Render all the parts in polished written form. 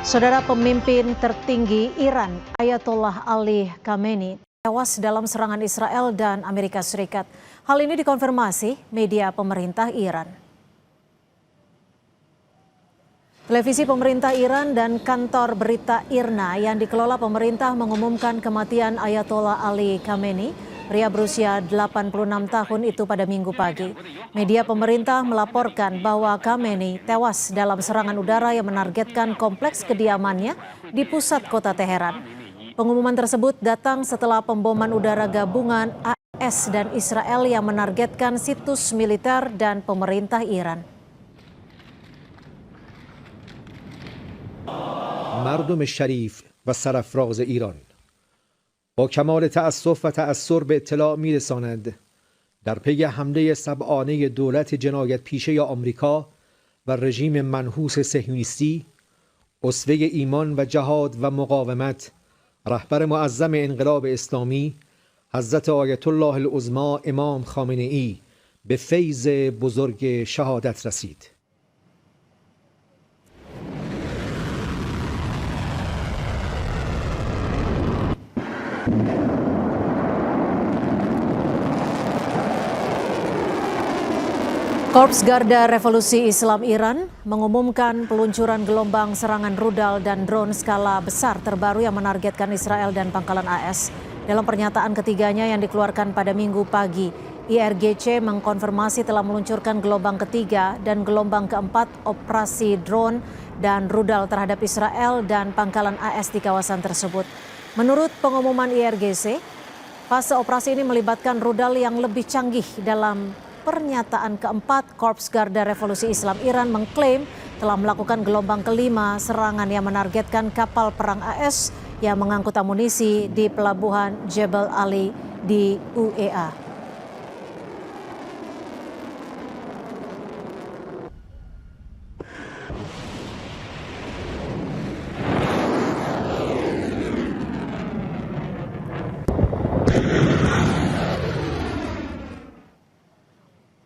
Saudara pemimpin tertinggi Iran, Ayatollah Ali Khamenei, tewas dalam serangan Israel dan Amerika Serikat. Hal ini dikonfirmasi media pemerintah Iran. Televisi pemerintah Iran dan kantor berita IRNA yang dikelola pemerintah mengumumkan kematian Ayatollah Ali Khamenei, pria berusia 86 tahun itu pada Minggu pagi. Media pemerintah melaporkan bahwa Khamenei tewas dalam serangan udara yang menargetkan kompleks kediamannya di pusat kota Teheran. Pengumuman tersebut datang setelah pemboman udara gabungan AS dan Israel yang menargetkan situs militer dan pemerintah Iran. مردم شریف و سرافراز ایران با کمال تأسف و تأثر به اطلاع می‌رساند در پی حمله سبعانه دولت جنایت پیشه آمریکا و رژیم منحوس صهیونیستی، اسوه ایمان و جهاد و مقاومت، رهبر معظم انقلاب اسلامی حضرت آیت الله العظمی امام خامنه‌ای به فیض بزرگ شهادت رسید. Korps Garda Revolusi Islam Iran mengumumkan peluncuran gelombang serangan rudal dan drone skala besar terbaru yang menargetkan Israel dan pangkalan AS. Dalam pernyataan ketiganya yang dikeluarkan pada Minggu pagi, IRGC mengkonfirmasi telah meluncurkan gelombang ketiga dan gelombang keempat operasi drone dan rudal terhadap Israel dan pangkalan AS di kawasan tersebut. Menurut pengumuman IRGC, fase operasi ini melibatkan rudal yang lebih canggih. Dalam pernyataan keempat, Korps Garda Revolusi Islam Iran mengklaim telah melakukan gelombang kelima serangan yang menargetkan kapal perang AS yang mengangkut amunisi di pelabuhan Jebel Ali di UEA.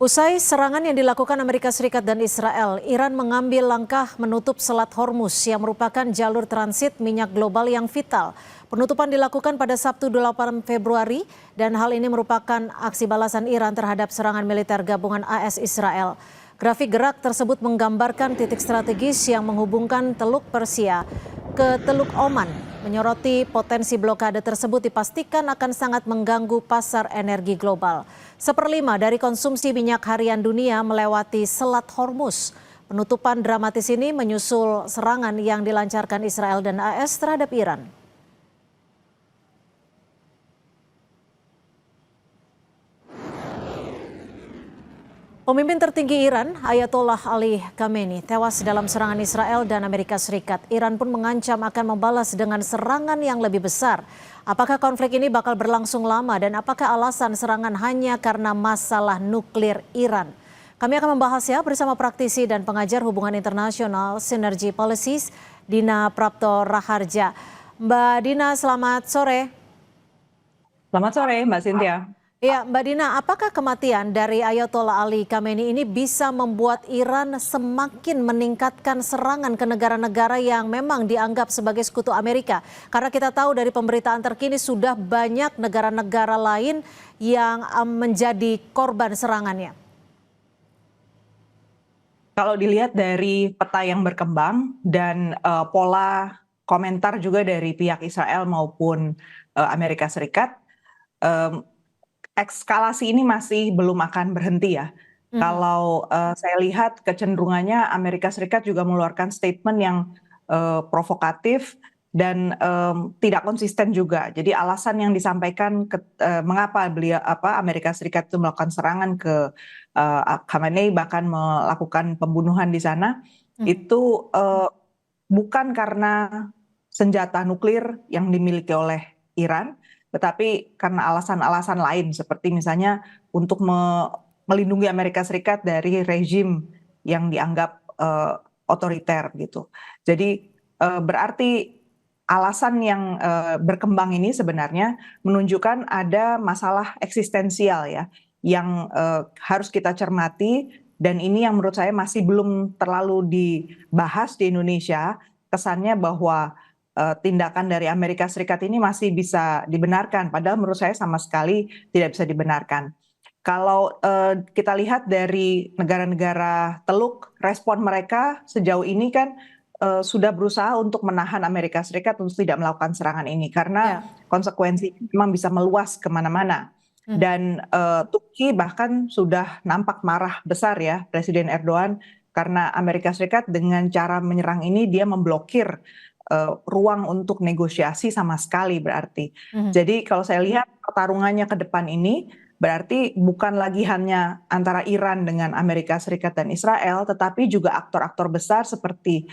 Usai serangan yang dilakukan Amerika Serikat dan Israel, Iran mengambil langkah menutup Selat Hormuz yang merupakan jalur transit minyak global yang vital. Penutupan dilakukan pada Sabtu 8 Februari dan hal ini merupakan aksi balasan Iran terhadap serangan militer gabungan AS Israel. Grafik gerak tersebut menggambarkan titik strategis yang menghubungkan Teluk Persia ke Teluk Oman. Menyoroti potensi blokade tersebut dipastikan akan sangat mengganggu pasar energi global. 1/5 dari konsumsi minyak harian dunia melewati Selat Hormuz. Penutupan dramatis ini menyusul serangan yang dilancarkan Israel dan AS terhadap Iran. Pemimpin tertinggi Iran, Ayatollah Ali Khamenei, tewas dalam serangan Israel dan Amerika Serikat. Iran pun mengancam akan membalas dengan serangan yang lebih besar. Apakah konflik ini bakal berlangsung lama dan apakah alasan serangan hanya karena masalah nuklir Iran? Kami akan membahasnya bersama praktisi dan pengajar hubungan internasional Synergy Policies, Dina Prapto Raharja. Mbak Dina, selamat sore. Selamat sore, Mbak Cynthia. Ya, Mbak Dina, apakah kematian dari Ayatollah Ali Khamenei ini bisa membuat Iran semakin meningkatkan serangan ke negara-negara yang memang dianggap sebagai sekutu Amerika? Karena kita tahu dari pemberitaan terkini sudah banyak negara-negara lain yang menjadi korban serangannya. Kalau dilihat dari peta yang berkembang dan pola komentar juga dari pihak Israel maupun Amerika Serikat, eskalasi ini masih belum akan berhenti ya. Kalau saya lihat kecenderungannya Amerika Serikat juga mengeluarkan statement yang provokatif dan tidak konsisten juga. Jadi alasan yang disampaikan mengapa Amerika Serikat itu melakukan serangan ke Khamenei bahkan melakukan pembunuhan di sana itu bukan karena senjata nuklir yang dimiliki oleh Iran, tetapi karena alasan-alasan lain seperti misalnya untuk melindungi Amerika Serikat dari rezim yang dianggap otoriter gitu. Jadi berarti alasan yang berkembang ini sebenarnya menunjukkan ada masalah eksistensial ya yang harus kita cermati, dan ini yang menurut saya masih belum terlalu dibahas di Indonesia kesannya bahwa tindakan dari Amerika Serikat ini masih bisa dibenarkan, padahal menurut saya sama sekali tidak bisa dibenarkan. Kalau kita lihat dari negara-negara Teluk, respon mereka sejauh ini kan sudah berusaha untuk menahan Amerika Serikat untuk tidak melakukan serangan ini karena Ya. konsekuensi memang bisa meluas kemana-mana. Dan Turki bahkan sudah nampak marah besar ya Presiden Erdogan karena Amerika Serikat dengan cara menyerang ini dia memblokir ruang untuk negosiasi sama sekali berarti. Jadi kalau saya lihat pertarungannya ke depan ini berarti bukan lagi hanya antara Iran dengan Amerika Serikat dan Israel, tetapi juga aktor-aktor besar seperti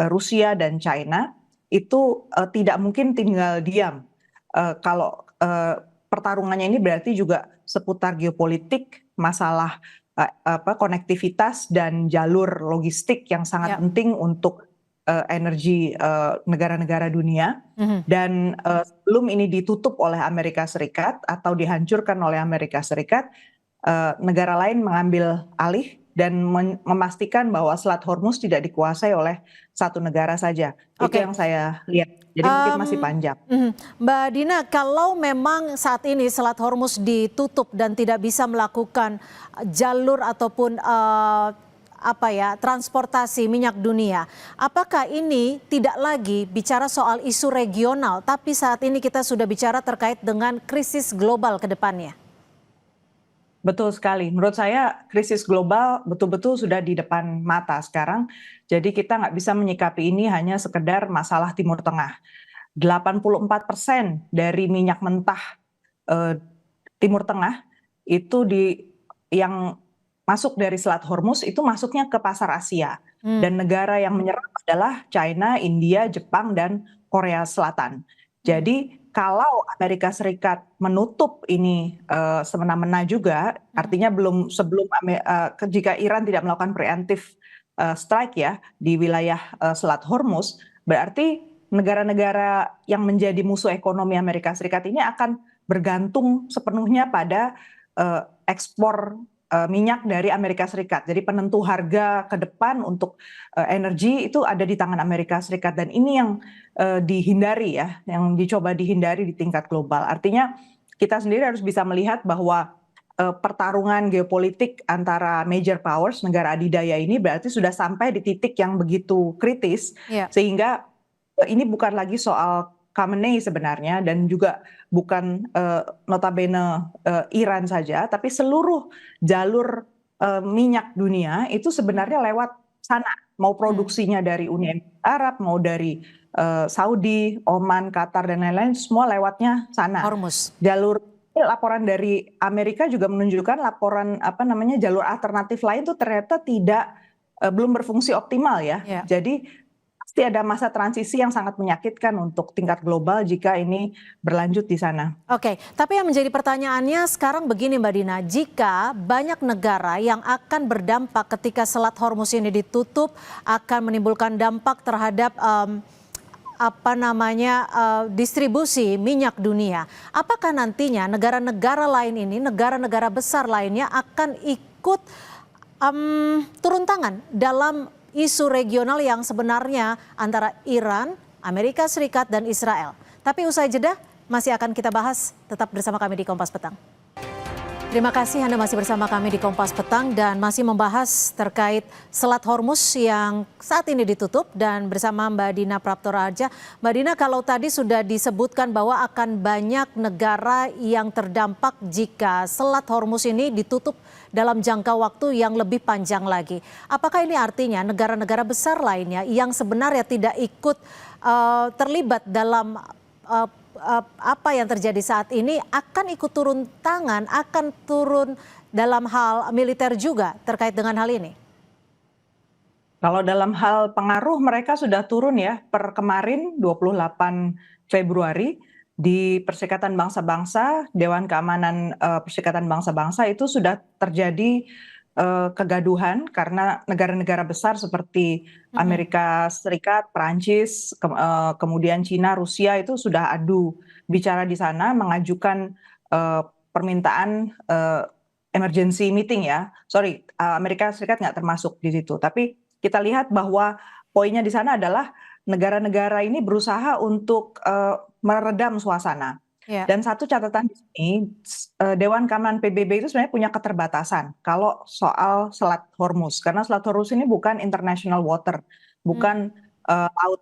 Rusia dan China itu tidak mungkin tinggal diam. Kalau pertarungannya ini berarti juga seputar geopolitik, masalah konektivitas dan jalur logistik yang sangat penting untuk energi negara-negara dunia. Dan sebelum ini ditutup oleh Amerika Serikat atau dihancurkan oleh Amerika Serikat, negara lain mengambil alih dan memastikan bahwa Selat Hormuz tidak dikuasai oleh satu negara saja. Itu yang saya lihat. Jadi mungkin masih panjang. Mbak Dina, kalau memang saat ini Selat Hormuz ditutup dan tidak bisa melakukan jalur ataupun transportasi minyak dunia. Apakah ini tidak lagi bicara soal isu regional, tapi saat ini kita sudah bicara terkait dengan krisis global ke depannya? Betul sekali. Menurut saya krisis global betul-betul sudah di depan mata sekarang. Jadi kita nggak bisa menyikapi ini hanya sekedar masalah Timur Tengah. 84% dari minyak mentah Timur Tengah itu yang masuk dari Selat Hormuz itu masuknya ke pasar Asia. Dan negara yang menyerap adalah China, India, Jepang, dan Korea Selatan. Jadi kalau Amerika Serikat menutup ini semena-mena juga, artinya jika Iran tidak melakukan preemptive strike ya di wilayah Selat Hormuz, berarti negara-negara yang menjadi musuh ekonomi Amerika Serikat ini akan bergantung sepenuhnya pada ekspor minyak dari Amerika Serikat. Jadi penentu harga ke depan untuk energi itu ada di tangan Amerika Serikat dan ini yang dihindari ya, yang dicoba dihindari di tingkat global. Artinya kita sendiri harus bisa melihat bahwa pertarungan geopolitik antara major powers negara adidaya ini berarti sudah sampai di titik yang begitu kritis sehingga ini bukan lagi soal Khamenei sebenarnya dan juga bukan notabene Iran saja, tapi seluruh jalur minyak dunia itu sebenarnya lewat sana. Mau produksinya dari Uni Emirat Arab, mau dari Saudi, Oman, Qatar dan lain-lain, semua lewatnya sana. Hormuz. Laporan dari Amerika juga menunjukkan jalur alternatif lain tuh ternyata belum berfungsi optimal ya. Jadi pasti ada masa transisi yang sangat menyakitkan untuk tingkat global jika ini berlanjut di sana. Oke, tapi yang menjadi pertanyaannya sekarang begini Mbak Dina, jika banyak negara yang akan berdampak ketika Selat Hormuz ini ditutup akan menimbulkan dampak terhadap distribusi minyak dunia. Apakah nantinya negara-negara lain ini, negara-negara besar lainnya akan ikut turun tangan dalam isu regional yang sebenarnya antara Iran, Amerika Serikat, dan Israel. Tapi usai jeda masih akan kita bahas, tetap bersama kami di Kompas Petang. Terima kasih Anda masih bersama kami di Kompas Petang dan masih membahas terkait Selat Hormuz yang saat ini ditutup dan bersama Mbak Dina Praptoraharja. Mbak Dina, kalau tadi sudah disebutkan bahwa akan banyak negara yang terdampak jika Selat Hormuz ini ditutup dalam jangka waktu yang lebih panjang lagi. Apakah ini artinya negara-negara besar lainnya yang sebenarnya tidak ikut terlibat dalam apa yang terjadi saat ini akan ikut turun tangan, akan turun dalam hal militer juga terkait dengan hal ini? Kalau dalam hal pengaruh mereka sudah turun ya per kemarin 28 Februari di Perserikatan Bangsa-Bangsa, Dewan Keamanan Perserikatan Bangsa-Bangsa itu sudah terjadi kegaduhan karena negara-negara besar seperti Amerika Serikat, Perancis, kemudian Cina, Rusia itu sudah adu bicara di sana mengajukan permintaan emergency meeting ya. Amerika Serikat nggak termasuk di situ. Tapi kita lihat bahwa poinnya di sana adalah negara-negara ini berusaha untuk meredam suasana. Ya. Dan satu catatan di sini, Dewan Keamanan PBB itu sebenarnya punya keterbatasan kalau soal Selat Hormuz, karena Selat Hormuz ini bukan international water, bukan laut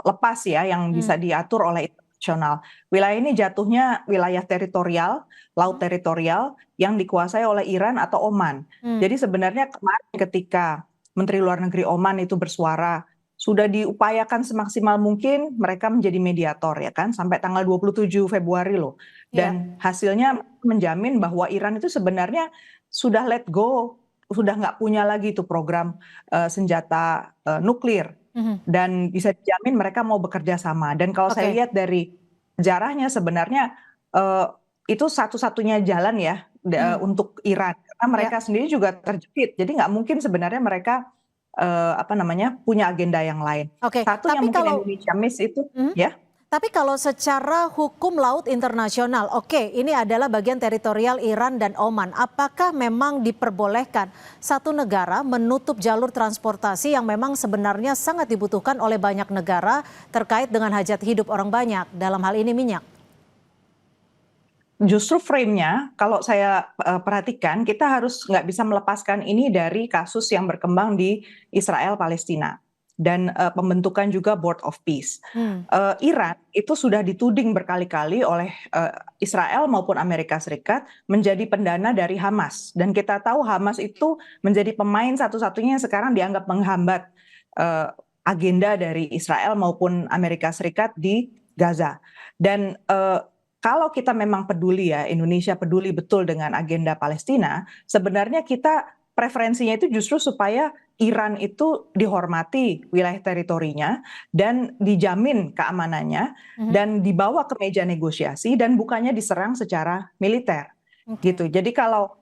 lepas ya yang bisa diatur oleh internasional. Wilayah ini jatuhnya wilayah teritorial, laut teritorial yang dikuasai oleh Iran atau Oman. Jadi sebenarnya kemarin ketika Menteri Luar Negeri Oman itu bersuara, sudah diupayakan semaksimal mungkin mereka menjadi mediator ya kan sampai tanggal 27 Februari loh. Dan hasilnya menjamin bahwa Iran itu sebenarnya sudah let go, sudah nggak punya lagi itu program senjata nuklir. Dan bisa dijamin mereka mau bekerja sama. Dan kalau saya lihat dari sejarahnya sebenarnya itu satu-satunya jalan ya untuk Iran. Karena mereka sendiri juga terjepit. Jadi nggak mungkin sebenarnya mereka punya agenda yang lain. Satu yang mungkin Indonesia miss itu ya. Tapi kalau secara hukum laut internasional, ini adalah bagian teritorial Iran dan Oman. Apakah memang diperbolehkan satu negara menutup jalur transportasi yang memang sebenarnya sangat dibutuhkan oleh banyak negara terkait dengan hajat hidup orang banyak, dalam hal ini minyak? Justru frame-nya, kalau saya perhatikan, kita harus nggak bisa melepaskan ini dari kasus yang berkembang di Israel Palestina dan pembentukan juga Board of Peace. Iran itu sudah dituding berkali-kali oleh Israel maupun Amerika Serikat menjadi pendana dari Hamas, dan kita tahu Hamas itu menjadi pemain satu-satunya yang sekarang dianggap menghambat agenda dari Israel maupun Amerika Serikat di Gaza. Dan kalau kita memang peduli ya, Indonesia peduli betul dengan agenda Palestina, sebenarnya kita preferensinya itu justru supaya Iran itu dihormati wilayah teritorinya dan dijamin keamanannya dan dibawa ke meja negosiasi dan bukannya diserang secara militer. Gitu. Jadi kalau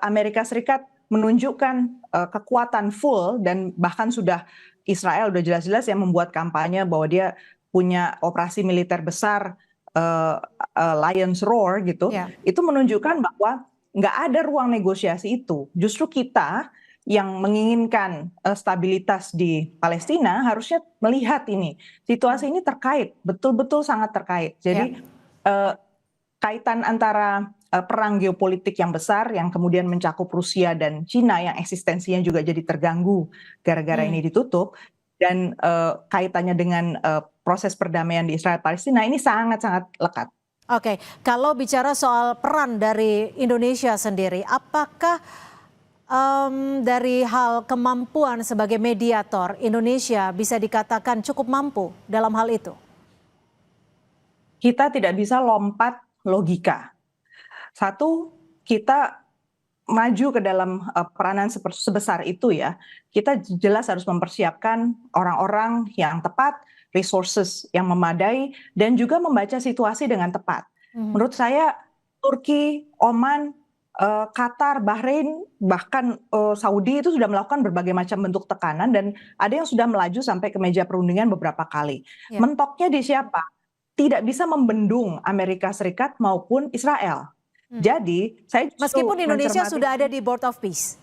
Amerika Serikat menunjukkan kekuatan full dan bahkan sudah Israel udah jelas-jelas yang membuat kampanye bahwa dia punya operasi militer besar, Lion's Roar gitu, itu menunjukkan bahwa nggak ada ruang negosiasi itu. Justru kita yang menginginkan stabilitas di Palestina harusnya melihat ini. Situasi ini terkait, betul-betul sangat terkait. Jadi kaitan antara perang geopolitik yang besar yang kemudian mencakup Rusia dan Cina yang eksistensinya juga jadi terganggu gara-gara ini ditutup, dan kaitannya dengan proses perdamaian di Israel Palestina ini sangat-sangat lekat. Kalau bicara soal peran dari Indonesia sendiri, apakah dari hal kemampuan sebagai mediator, Indonesia bisa dikatakan cukup mampu dalam hal itu? Kita tidak bisa lompat logika. Satu, kita maju ke dalam peranan sebesar itu ya, kita jelas harus mempersiapkan orang-orang yang tepat, resources yang memadai, dan juga membaca situasi dengan tepat. Menurut saya Turki, Oman, Qatar, Bahrain, bahkan Saudi itu sudah melakukan berbagai macam bentuk tekanan dan ada yang sudah melaju sampai ke meja perundingan beberapa kali. Mentoknya di siapa? Tidak bisa membendung Amerika Serikat maupun Israel. Jadi saya meskipun Indonesia sudah ada di Board of Peace,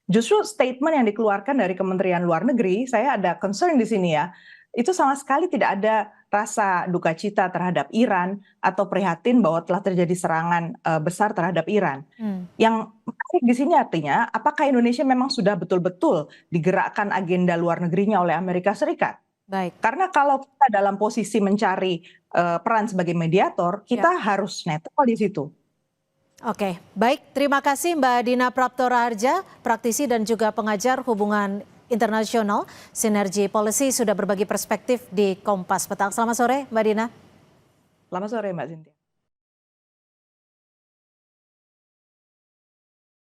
justru statement yang dikeluarkan dari Kementerian Luar Negeri, saya ada concern di sini ya, itu sama sekali tidak ada rasa duka cita terhadap Iran atau prihatin bahwa telah terjadi serangan besar terhadap Iran. Yang menarik di sini artinya, apakah Indonesia memang sudah betul-betul digerakkan agenda luar negerinya oleh Amerika Serikat? Baik. Karena kalau kita dalam posisi mencari peran sebagai mediator, kita harus netral di situ. Baik. Terima kasih Mbak Dina Prapto Raharja, praktisi dan juga pengajar hubungan internasional Sinergi Policy, sudah berbagi perspektif di Kompas Petang. Selamat sore Mbak Dina. Selamat sore Mbak Cynthia.